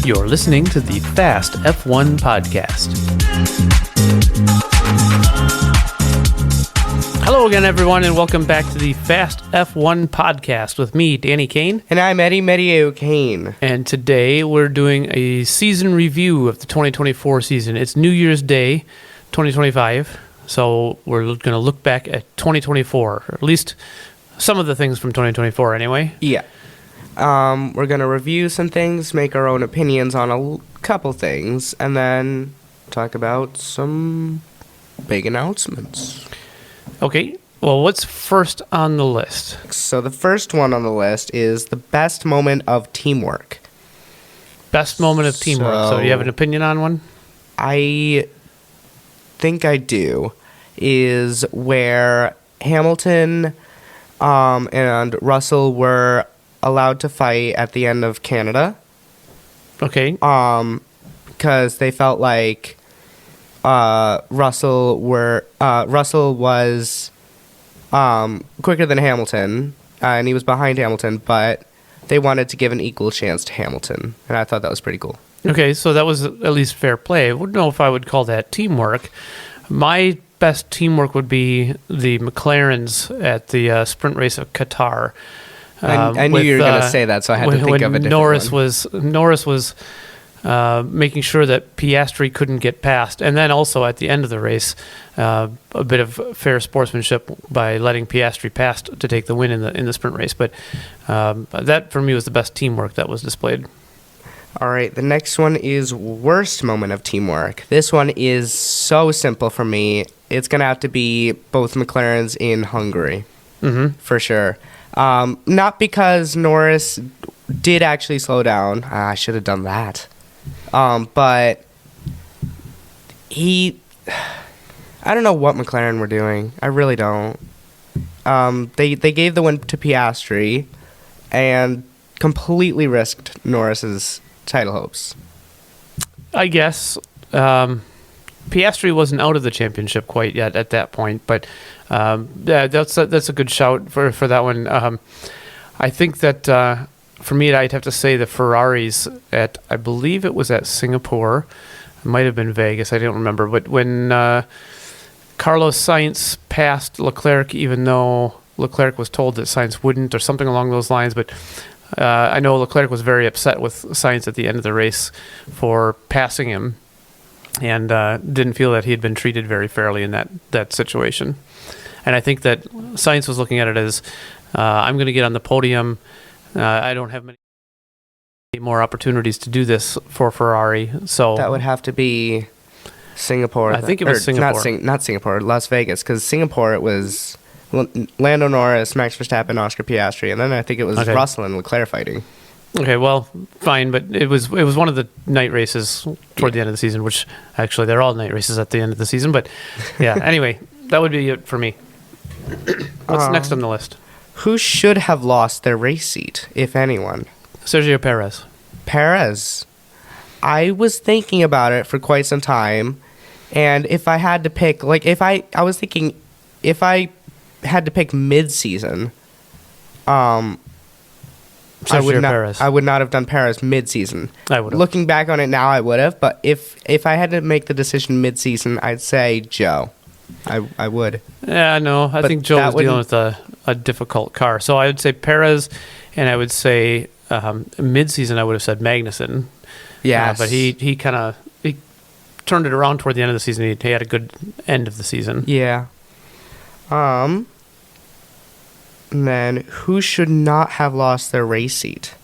You're listening to the Fast F1 Podcast. Hello again, everyone, and welcome back to the Fast F1 Podcast with me, Danny Kane. And I'm Eddie Meteye-O'Kane. And today we're doing a season review of the 2024 season. It's New Year's Day, 2025, so we're going to look back at 2024, or at least some of the things from 2024 anyway. Yeah. We're going to review some things, make our own opinions on a couple things, and then talk about some big announcements. Okay, well, what's first on the list? So the first one on the list is the best moment of teamwork. Best moment of teamwork. So do you have an opinion on one? I think I do. Is where Hamilton and Russell were allowed to fight at the end of Canada. Okay. Because they felt like Russell was quicker than Hamilton, and he was behind Hamilton, but they wanted to give an equal chance to Hamilton, and I thought that was pretty cool. Okay, so that was at least fair play. I wouldn't know if I would call that teamwork. My best teamwork would be the McLarens at the sprint race of Qatar. I knew you were going to say that, so I had to think of a different one. Norris was making sure that Piastri couldn't get past, and then also at the end of the race, a bit of fair sportsmanship by letting Piastri pass to take the win in the sprint race. But that for me was the best teamwork that was displayed. All right, the next one is worst moment of teamwork. This one is so simple for me. It's going to have to be both McLarens in Hungary, for sure. Not because Norris did actually slow down. I should have done that. But I don't know what McLaren were doing. I really don't. They gave the win to Piastri and completely risked Norris's title hopes. I guess Piastri wasn't out of the championship quite yet at that point, but yeah, that's a good shout for that one. I think that for me, I'd have to say the Ferraris at, I believe it was at Singapore. It might have been Vegas. I don't remember. But when Carlos Sainz passed Leclerc, even though Leclerc was told that Sainz wouldn't, or something along those lines, but I know Leclerc was very upset with Sainz at the end of the race for passing him, and didn't feel that he had been treated very fairly in that situation. And I think that Sainz was looking at it as, I'm going to get on the podium. I don't have many more opportunities to do this for Ferrari. So that would have to be Singapore. I think it was Singapore. Not Singapore, Las Vegas, because Singapore it was Lando Norris, Max Verstappen, Oscar Piastri, and then I think it was Russell and Leclerc fighting. Okay, well, fine, but it was one of the night races toward the end of the season, which actually they're all night races at the end of the season. But yeah, anyway, that would be it for me. What's next on the list? Who should have lost their race seat, if anyone? Sergio Perez. Perez. I was thinking about it for quite some time, and if I had to pick, I was thinking if I had to pick mid-season, I would not have done Perez mid-season. I would have. Looking back on it now, I would have, but if I had to make the decision mid-season, I'd say Joe. I would. Yeah, no, I think Joe was dealing with a difficult car. So I would say Perez, and I would say mid-season I would have said Magnussen. Yes. But he turned it around toward the end of the season. He had a good end of the season. Yeah. And then who should not have lost their race seat?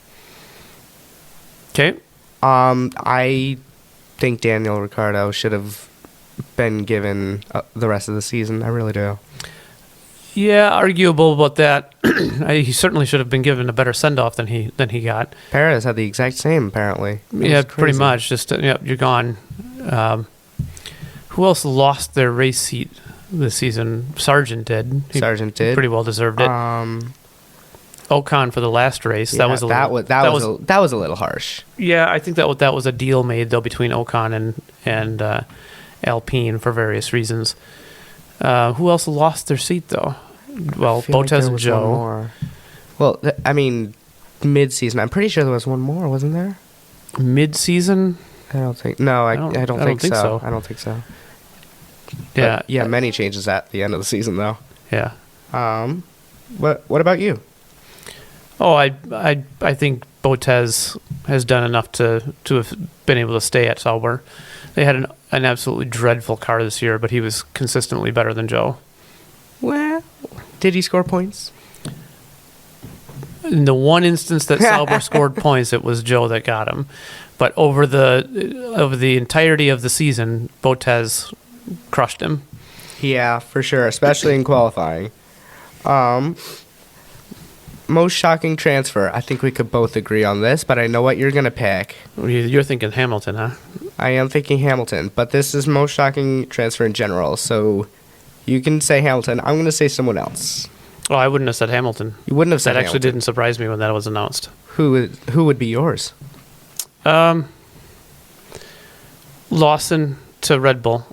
Okay. I think Daniel Ricciardo should have been given the rest of the season. I really do. Yeah, arguable about that. He certainly should have been given a better send-off than he got. Perez had the exact same, apparently. Yeah, pretty much. Just you're gone. Who else lost their race seat this season? Sargent did. Sargent did. Pretty well deserved it. Ocon for the last race. Yeah, that was a little harsh. Yeah, I think that was a deal made though between Ocon and Alpine for various reasons. Who else lost their seat though? Well, Bottas and Joe. Well, I mean, mid-season. I'm pretty sure there was one more, wasn't there? Mid-season? I don't think. No, I don't, think, so. so. I don't think so. Yeah. But, yeah, many changes at the end of the season, though. Yeah. What about you? Oh, I think Botez has done enough to have been able to stay at Sauber. They had an absolutely dreadful car this year, but he was consistently better than Joe. Well, did he score points? In the one instance that Sauber scored points, it was Joe that got him. But over the entirety of the season, Botez crushed him. Yeah, for sure, especially in qualifying. Most shocking transfer. I think we could both agree on this, but I know what you're going to pick. You're thinking Hamilton, huh? I am thinking Hamilton, but this is most shocking transfer in general, so you can say Hamilton. I'm going to say someone else. Oh, I wouldn't have said Hamilton. You wouldn't have said That actually Hamilton. didn't surprise me when that was announced. Who would be yours? Lawson to Red Bull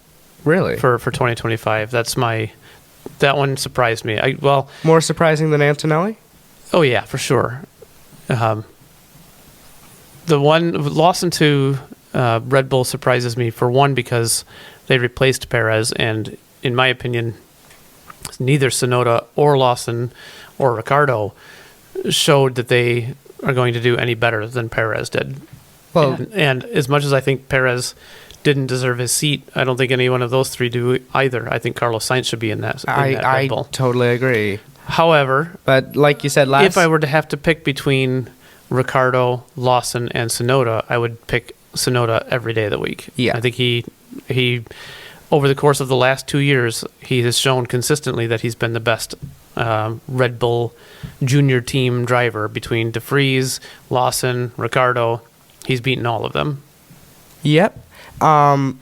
Really? for 2025. That one surprised me. More surprising than Antonelli? Oh yeah, for sure. The one Lawson to Red Bull surprises me for one because they replaced Perez, and in my opinion, neither Tsunoda or Lawson or Ricciardo showed that they are going to do any better than Perez did. Well, And as much as I think Perez didn't deserve his seat, I don't think any one of those three do either. I think Carlos Sainz should be in that Red Bull. I totally agree. However, But like you said if I were to have to pick between Ricciardo, Lawson, and Tsunoda, I would pick Tsunoda every day of the week. Yeah. I think he over the course of the last 2 years, he has shown consistently that he's been the best Red Bull junior team driver between De Vries, Lawson, Ricciardo. He's beaten all of them. Yep. And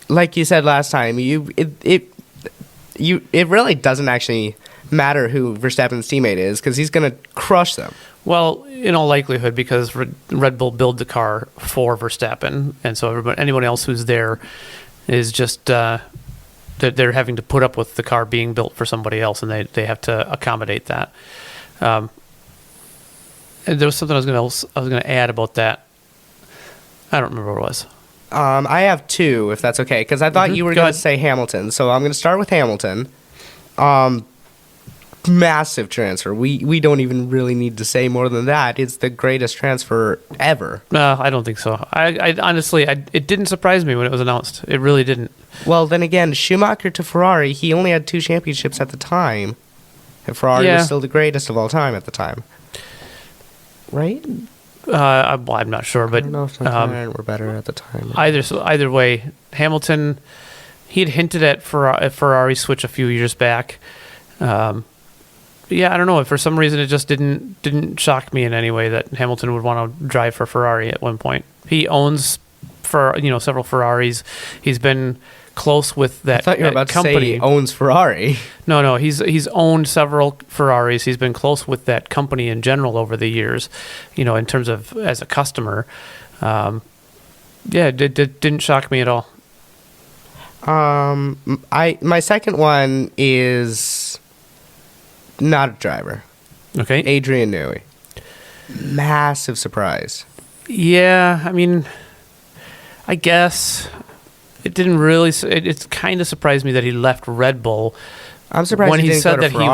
like you said last time, it really doesn't actually matter who Verstappen's teammate is because he's going to crush them. Well, in all likelihood, because Red Bull built the car for Verstappen, and so anyone else who's there is just that they're having to put up with the car being built for somebody else, and they have to accommodate that. And there was something I was going to add about that. I don't remember what it was. I have two, if that's okay, because I thought you were Go going ahead. to say Hamilton, so I'm going to start with Hamilton. Massive transfer. We don't even really need to say more than that. It's the greatest transfer ever. No, I don't think so. I honestly, it didn't surprise me when it was announced. It really didn't. Well, then again, Schumacher to Ferrari, he only had 2 championships at the time. And Ferrari was still the greatest of all time at the time. Right? I'm not sure, I but don't know if McLaren were better at the time. either way, Hamilton, he had hinted at a Ferrari switch a few years back. Yeah, I don't know. For some reason, it just didn't shock me in any way that Hamilton would want to drive for Ferrari at one point. He owns several Ferraris. He's been close with that. I thought you were about company. to say he owns Ferrari. No, he's owned several Ferraris. He's been close with that company in general over the years, in terms of as a customer. It didn't shock me at all. My second one is not a driver. Okay. Adrian Newey. Massive surprise. Yeah, I mean, I guess it didn't really. It kind of surprised me that he left Red Bull. I'm surprised when he he didn't said go to that he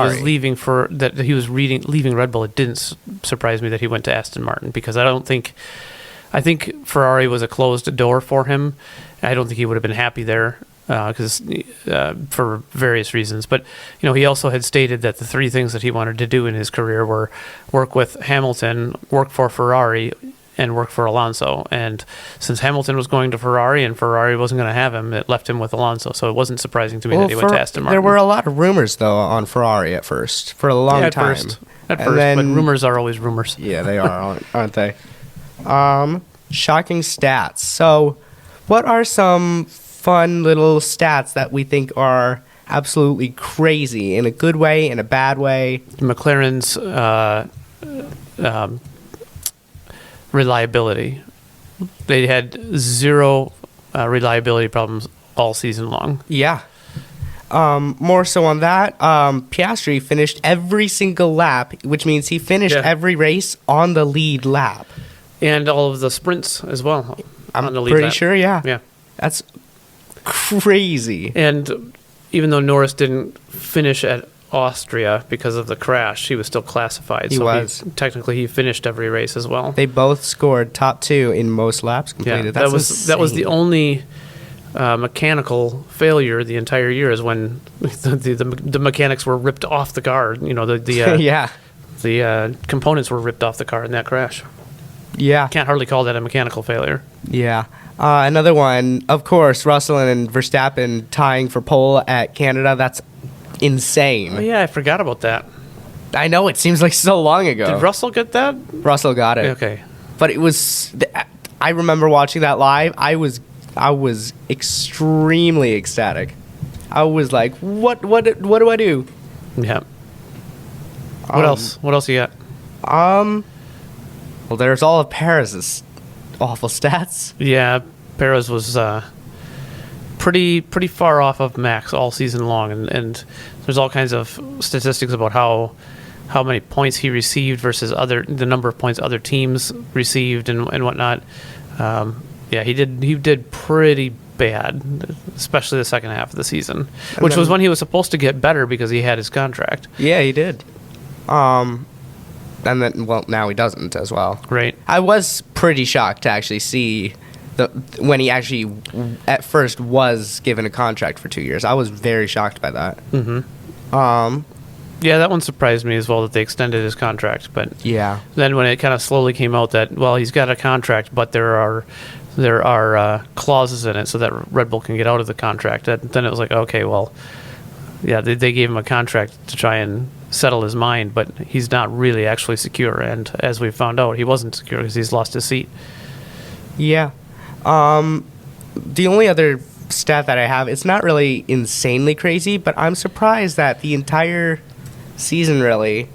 was Ferrari. leaving Red Bull. It didn't surprise me that he went to Aston Martin because I think Ferrari was a closed door for him. I don't think he would have been happy there because for various reasons. But he also had stated that the 3 things that he wanted to do in his career were work with Hamilton, work for Ferrari, and work for Alonso. And since Hamilton was going to Ferrari and Ferrari wasn't going to have him, it left him with Alonso. So it wasn't surprising to me that he went to Aston Martin. There were a lot of rumors, though, on Ferrari at first, for a long time. At And first, then- but rumors are always rumors. Yeah, they are, aren't they? Shocking stats. So, what are some fun little stats that we think are absolutely crazy in a good way, in a bad way? McLaren's reliability. They had 0 reliability problems all season long. Yeah. more so on that, Piastri finished every single lap, which means he finished every race on the lead lap. And all of the sprints as well. I'm on the lead pretty lap. sure, yeah. Yeah. That's crazy. And even though Norris didn't finish at Austria because of the crash, he was still classified. He was. Technically, he finished every race as well. They both scored top 2 in most laps completed. Yeah, That's that was the insane. only mechanical failure the entire year is when the mechanics were ripped off the car. You know, yeah. the components were ripped off the car in that crash. Yeah. Can't hardly call that a mechanical failure. Yeah. Another one, of course, Russell and Verstappen tying for pole at Canada. That's insane. Oh, yeah, I forgot about that. I know, it seems like so long ago. Did Russell get that? Russell got it. Okay. But it was, I remember watching that live. I was extremely ecstatic. I was like, what do I do? Yeah. What else? What else you got? Well, there's all of Perez's awful stats. Yeah, Perez was pretty far off of Max all season long, and there's all kinds of statistics about how many points he received versus the number of points other teams received and whatnot. Yeah, he did pretty bad, especially the second half of the season, which was when he was supposed to get better because he had his contract. Yeah, he did. And then, well, now he doesn't as well. Right. I was pretty shocked to actually see when he actually at first was given a contract for 2 years. I was very shocked by that. Yeah, that one surprised me as well that they extended his contract. But Yeah. then when it kind of slowly came out that, well, he's got a contract, but there are clauses in it so that Red Bull can get out of the contract. Then it was like, okay, well, yeah, they gave him a contract to try and settle his mind, but he's not really actually secure. And as we found out, he wasn't secure because he's lost his seat. Yeah. The only other stat that I have, it's not really insanely crazy, but I'm surprised that the entire season, really,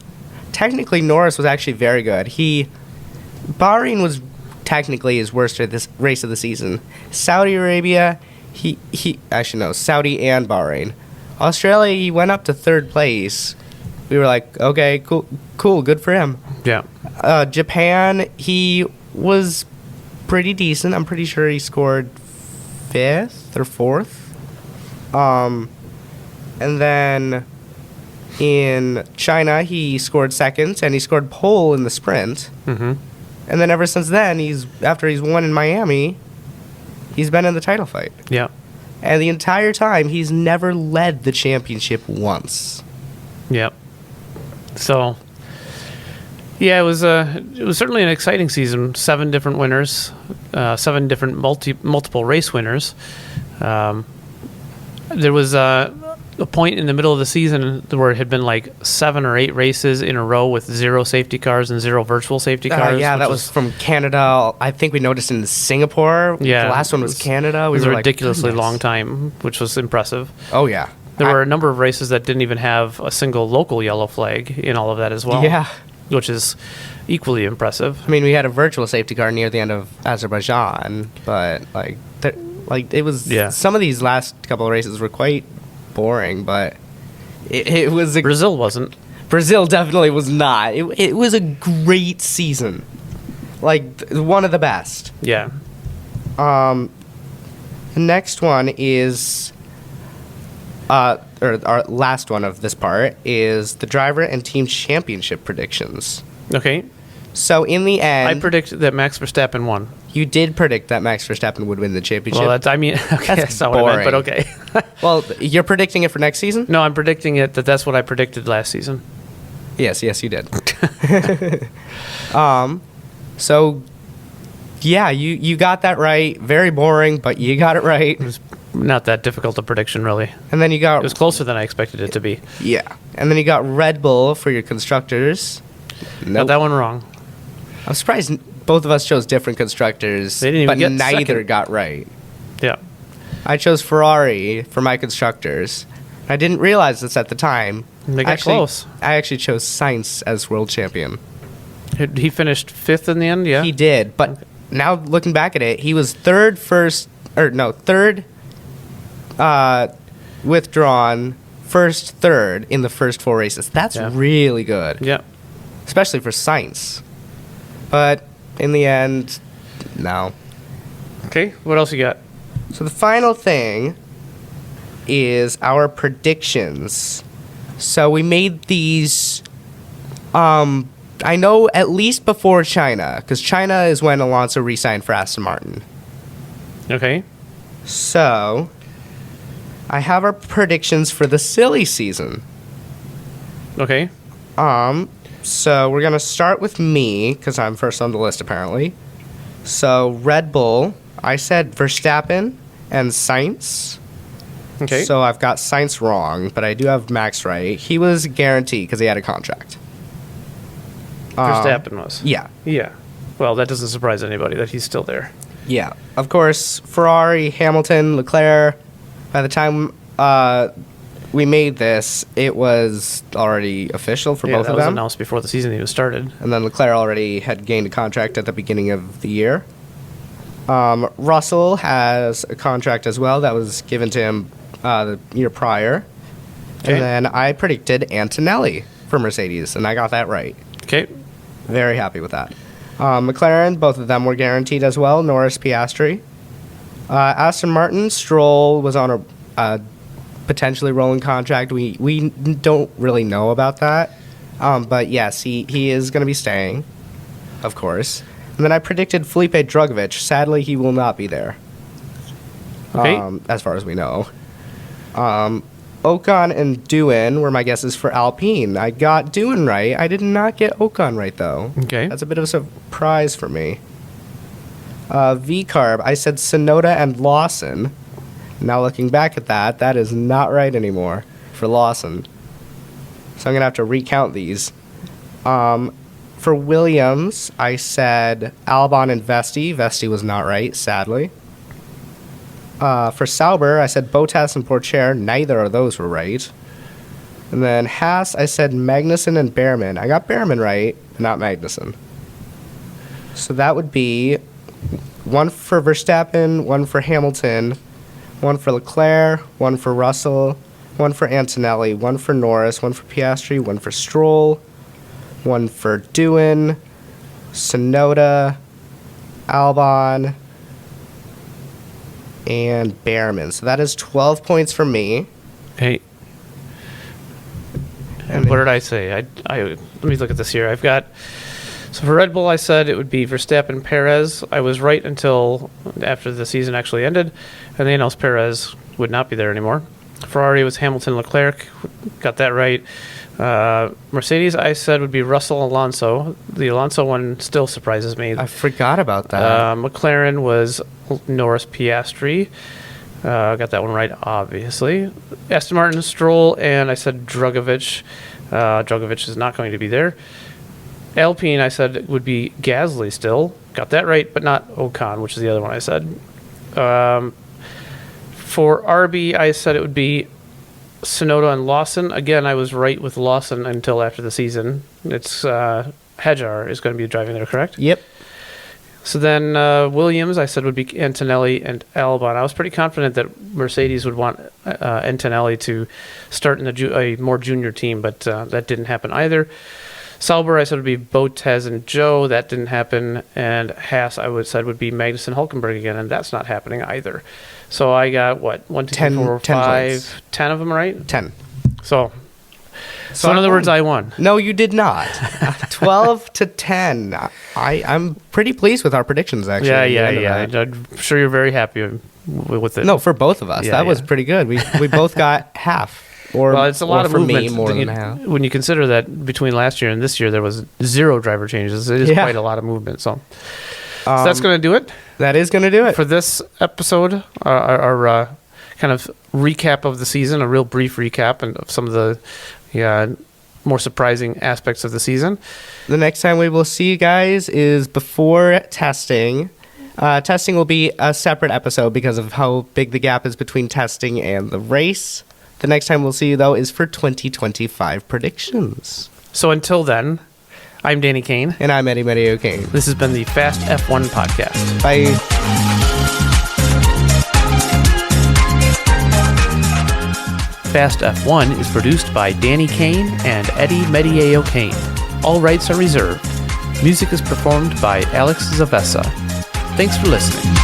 technically Norris was actually very good. Bahrain was technically his worst race of the season. Saudi Arabia, actually no, Saudi and Bahrain. Australia, he went up to third place. We were like, okay, cool, good for him. Yeah. Japan, he was pretty decent. I'm pretty sure he scored 5th or 4th. And then in China, he scored 2nd, and he scored pole in the sprint. Mm-hmm. And then ever since then, after he's won in Miami, he's been in the title fight. Yeah. And the entire time, he's never led the championship once. Yep. So, yeah, it was certainly an exciting season. 7 different winners, 7 different multiple race winners. There was a point in the middle of the season where it had been like 7 or 8 races in a row with 0 safety cars and 0 virtual safety cars. Yeah, that was from Canada. I think we noticed in Singapore. Yeah, the last one was Canada. It was were a like, ridiculously goodness. long time, which was impressive. Oh yeah. There were a number of races that didn't even have a single local yellow flag in all of that as well. Yeah. Which is equally impressive. I mean, we had a virtual safety car near the end of Azerbaijan, but it was. Yeah. Some of these last couple of races were quite boring, but it was. Brazil wasn't. Brazil definitely was not. It was a great season, one of the best. Yeah. The next one is. Or our last one of this part is the driver and team championship predictions. Okay. So in the end, I predict that Max Verstappen won. you did predict that Max Verstappen would win the championship. Well, that's not what I meant, but okay. Well, you're predicting it for next season? No, I'm predicting that's what I predicted last season. Yes, you did. So yeah, you got that right. Very boring, but you got it right. It was not that difficult a prediction, really. And then you got It was closer than I expected it to be. yeah, and then you got Red Bull for your constructors. Got Nope. that one wrong. I'm surprised both of us chose different constructors, They didn't even but get neither second. got right. Yeah. I chose Ferrari for my constructors. I didn't realize this at the time. They got close. I actually chose Sainz as world champion. He finished 5th in the end, yeah? He did, but now looking back at it, he was third withdrawn first, third in the first 4 races. That's really good. Yeah. Especially for Sainz. But in the end, no. Okay, what else you got? So the final thing is our predictions. So we made these, I know at least before China, because China is when Alonso re-signed for Aston Martin. Okay. So I have our predictions for the silly season. Okay. So we're going to start with me, because I'm first on the list apparently. So Red Bull, I said Verstappen and Sainz. Okay. So I've got Sainz wrong, but I do have Max right. He was guaranteed because he had a contract. Verstappen was. Yeah. Yeah. Well, that doesn't surprise anybody that he's still there. Yeah. Of course, Ferrari, Hamilton, Leclerc, by the time we made this, it was already official for both of them. That was announced before the season even started. And then Leclerc already had gained a contract at the beginning of the year. Russell has a contract as well that was given to him the year prior. Okay. And then I predicted Antonelli for Mercedes, and I got that right. Okay. Very happy with that. McLaren, both of them were guaranteed as well. Norris, Piastri. Aston Martin, Stroll was on a potentially rolling contract. We don't really know about that. But yes, he is going to be staying, of course. And then I predicted Felipe Drugovich. Sadly, he will not be there. Okay. As far as we know. Ocon and Doohan were my guesses for Alpine. I got Doohan right. I did not get Ocon right, though. Okay. That's a bit of a surprise for me. V-Carb, I said Tsunoda and Lawson. Now looking back at that, that is not right anymore for Lawson. So I'm going to have to recount these. For Williams, I said Albon and Vesti. Vesti was not right, sadly. For Sauber, I said Bottas and Pourchaire. Neither of those were right. And then Haas, I said Magnussen and Behrman. I got Behrman right, but not Magnussen. So that would be one for Verstappen, one for Hamilton, one for Leclerc, one for Russell, one for Antonelli, one for Norris, one for Piastri, one for Stroll, one for Doohan, Tsunoda, Albon, and Behrman. So that is 12 points for me. Hey. And what did I say? I let me look at this here. I've got, so for Red Bull, I said it would be Verstappen, Perez. I was right until after the season actually ended, and they announced Perez would not be there anymore. Ferrari was Hamilton, Leclerc. Got that right. Mercedes, I said would be Russell, Alonso. The Alonso one still surprises me. I forgot about that. McLaren was Norris, Piastri. Got that one right, obviously. Aston Martin, Stroll, and I said Drugovich. Drugovich is not going to be there. Alpine, I said it would be Gasly still. Got that right, but not Ocon, which is the other one I said. For RB, I said it would be Tsunoda and Lawson. Again, I was right with Lawson until after the season. It's Hajar is going to be driving there, correct? Yep. So then Williams, I said would be Antonelli and Albon. I was pretty confident that Mercedes would want Antonelli to start in a more junior team, but that didn't happen either. Sauber, I said would be Bottas and Joe. That didn't happen. And Haas, I said would be Magnussen Hulkenberg again, and that's not happening either. So I got, what, 1, 2, 3, 4, 5, 10 of them right? 10. So in other words, I won. No, you did not. 12 to 10. I'm pretty pleased with our predictions, actually. Yeah. I'm sure you're very happy with it. No, for both of us. Yeah, that was pretty good. We both got half. Well, it's a lot of movement. Me, more than half. When you consider that between last year and this year, there was 0 driver changes. It is quite a lot of movement. So that's going to do it. That is going to do it. For this episode, our kind of recap of the season, a real brief recap and of some of the more surprising aspects of the season. The next time we will see you guys is before testing. Testing will be a separate episode because of how big the gap is between testing and the race. The next time we'll see you, though, is for 2025 predictions. So until then, I'm Danny Kane. And I'm Eddie Meteye-O'Kane. This has been the Fast F1 Podcast. Bye. Fast F1 is produced by Danny Kane and Eddie Meteye-O'Kane. All rights are reserved. Music is performed by Alex Zavesa. Thanks for listening.